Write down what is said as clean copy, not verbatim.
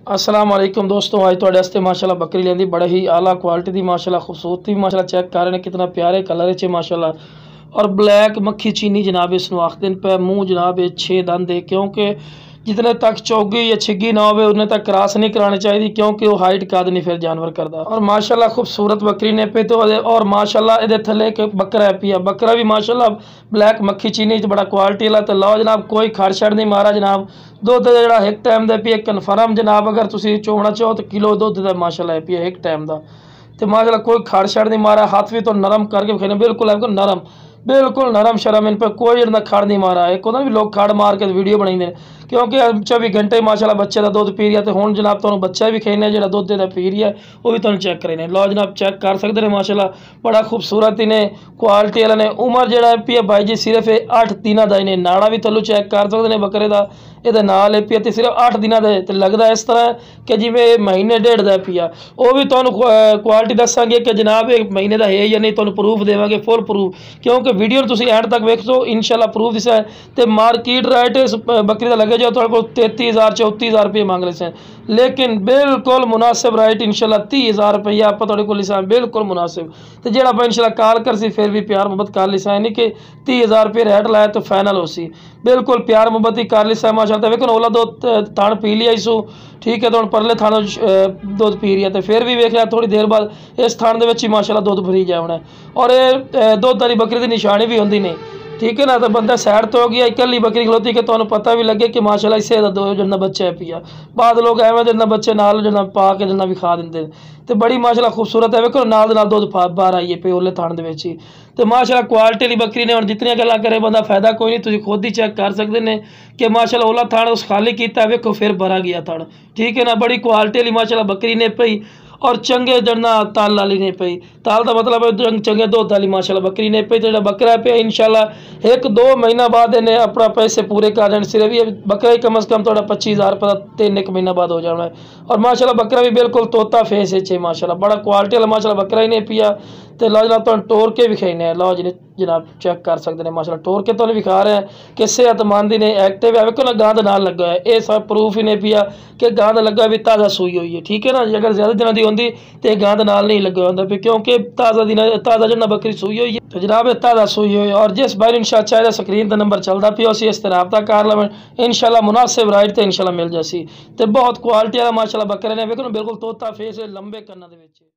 अस्सलाम वालेकुम दोस्तों, आज तो वास्ते माशाल्लाह बकरी लेंदी बड़े ही आला क्वालिटी दी माशाल्लाह खूबसूरती माशाल्लाह चेक कर रहे हैं कितना प्यारे कलर च माशाल्लाह। और ब्लैक मक्खी चीनी जनाब इसनूं आखदे न पे। मूँह जनाब 6 दंद है, क्योंकि जितने तक चौगी या छिग्गी ना हो उन्ने तक क्रॉस नहीं करानी चाहिए, क्योंकि वो हाइट कद नहीं फिर जानवर करता। और माशाल्लाह खूबसूरत बकरी ने पे तो और माशाल्लाह ये थले एक बकरा है पिया, बकरा भी माशाल्लाह ब्लैक मक्खी चीनी बड़ा क्वालिटी वाला। तो लो जनाब कोई खड़ छड़ नहीं मारा जनाब। दुध जो एक टाइम का पिया कन्फर्म जनाब, अगर तुम चोना चाहो तो किलो दुध का माशाल्लाह पिया एक टाइम का। तो माशाल्लाह कोई खड़ छड़ नहीं मारा, हाथ भी तो नरम करके खाने बिल्कुल नरम, बिल्कुल नरम शरम, इन पर कोई इतना खड़ नहीं मारा। एक होता भी लोग खड़ मार के वीडियो बनाई, क्योंकि 24 घंटे माशाल्लाह बच्चे का दुध पी रहा। तो हुण जनाब तुहानूं बच्चा भी खाने जो दुध का पी रहा है वो भी तुहानूं चेक करें। लो जनाब चेक कर सकते हैं माशाल्लाह बड़ा खूबसूरत इन्हें क्वालिटी वाले ने। उम्र जो पी भाई जी सिर्फ 8 दिनों का इन्हें नाड़ा भी थल्लों चेक कर सकते हैं बकरे का। ये नाल पिया तो सिर्फ 8 दिनों का, तो लगता इस तरह कि जिमें महीने डेढ़ का पिया। वो भी तुहानूं क्वालिटी दसांगे कि जनाब एक महीने का है या नहीं, तुहानूं प्रूफ देवांगे फुल प्रूफ, क्योंकि वीडियो तुसीं एंड तक वेखो इंशाल्लाह प्रूफ दिसा है। तो मार्केट रेट इस बकरी का लगे जो तुहाडे कोल 33,000 34,000 रुपये मांग रहे हैं, लेकिन बिल्कुल मुनासिब राइट इंशाल्लाह 30,000 रुपया आप तुहाडे कोल लिसा बिल्कुल मुनासिब। तो जो आप इंशाल्लाह कॉल कर सी फिर भी प्यार मुहब्बत कर लिसा, नहीं कि 30,000 रुपये रेट लाया तो फाइनल हो सी, बिल्कुल प्यार मुहब्बत ही कर लिसा माशाल्लाह। वेखो ओला दो थान पी लिया इसू, ठीक है, तो परले थानों दुध पी रही है। तो फिर भी वेख लिया थोड़ी देर बाद इस थान के माशाल्लाह दुध भरी जाना। और ये दुध वाली बकरी की निशानी भी होंगी नहीं, ठीक है ना। तो बंदा सैड तो हो गया, इकली बकरी खलोती कि तुहानूं पता भी लगे कि माशाल्लाह इसे दो जिन्ना बच्चा है पिया। बाद लोग एवं जिन्ना बच्चे नाल जिन्ना पा के जिन्ना भी खा देंगे। तो बड़ी माशाल्लाह खूबसूरत है, वेखो नाल दुध बाहर आई है पे ओले थान दे विच ही। तो माशाल्लाह क्वालिटी वाली बकरी ने। हुण जितनी गल्लां करे बंदा फायदा कोई नहीं, तुसीं खुद ही चेक कर सकते हैं कि माशाल्लाह ओला थान उस खाली किया, वेखो फिर भरा गया थान, ठीक है ना। बड़ी क्वालिटी वाली माशाल्लाह बकरी ने पई, और चंगे जड़ना ताल वाली ने पई। ताल का मतलब है चंगे दुध वाली माशाल्लाह बकरी ने पई। तो जो बकरा पे इंशाल्लाह 1-2 महीना बाद इन्हें अपना पैसे पूरे कर देने। सिर्फ ये बकरा ही कम से कम थोड़ा 25,000 रुपये 3-1 महीना बाद हो जाना है। और माशाल्लाह बकरा भी बिल्कुल तोता फेस है माशाल्लाह, बड़ा क्वालिटी वाला माशाल्लाह बकरा ही नहीं पिया। तो लो जनाब तुम टोर के भी खाने, लो जनाब चेक कर सकते हैं माशाल्लाह टोर के तो विखा रहे हैं कि सेहतमंद ने एक्टिव है। वेखो ना गांध नाल लगा है, ये सब प्रूफ ही नहीं पिया कि गांध लगा भी ताज़ा सूई हुई है, ठीक है ना। अगर ज़्यादा दिनों की होंगी तो गांध नाल नहीं लगा होंगे पे, क्योंकि ताज़ा जो बकरी सूई हुई है। तो जनाब ताज़ा सूई हुई। और जिस भाई इंशाल्लाह चाहे स्क्रीन का नंबर चलता पिया उसी इस तरह रब्ता कर लवें, इंशाल्लाह मुनासिब राइट तो इंशाल्लाह मिल जासी। तो बहुत क्वालिटी वाला माशाल्लाह बकरे ने, वेखो ना बिल्कुल तोता फेस है, लंबे कन्ना दे विच।